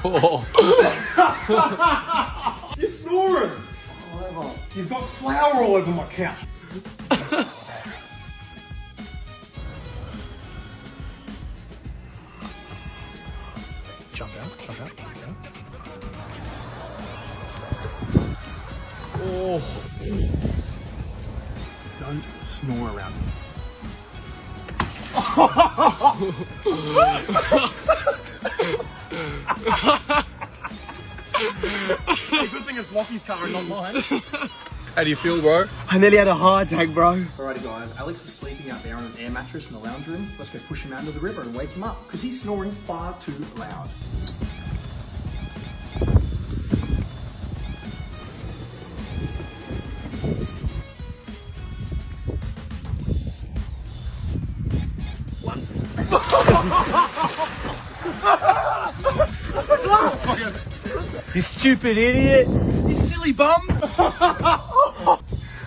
You're snoring! Whatever. You've got flour all over my couch. Jump out, jump out, jump out. Oh. Don't snore around me. Hey, good thing it's Lockie's car and not mine. How do you feel, bro? I nearly had a heart attack, bro. Alrighty guys, Alex is sleeping out there on an air mattress in the lounge room. Let's go push him out into the river and wake him up, because he's snoring far too loud. You stupid idiot. You silly bum.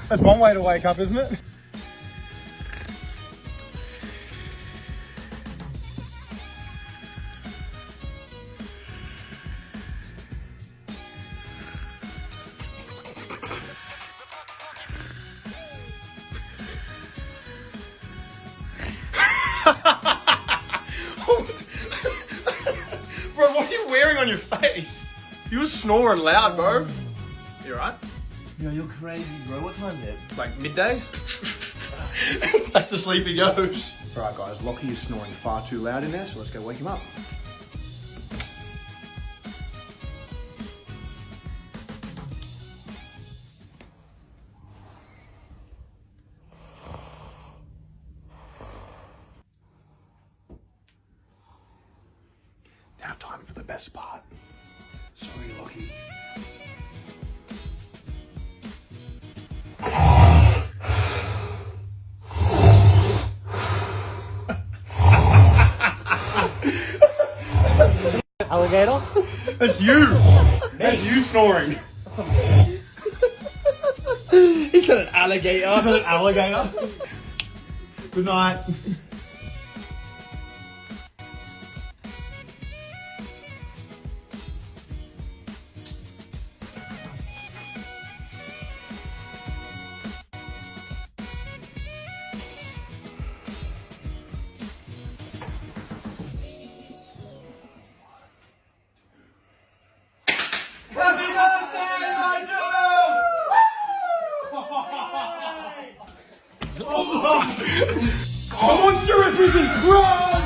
That's one way to wake up, isn't it? Bro, what are you wearing on your face? You were snoring loud, bro. You alright? Yo, you're crazy, bro. What time is it? Like midday? Back to sleep he goes. Alright guys, Lockie is snoring far too loud in there, so let's go wake him up. Now time for the best part. Sorry, Lockie. Alligator? That's you! That's you snoring! He said an alligator. Is that an alligator? Good night. Happy birthday, Nigel! The monster has risen! Run!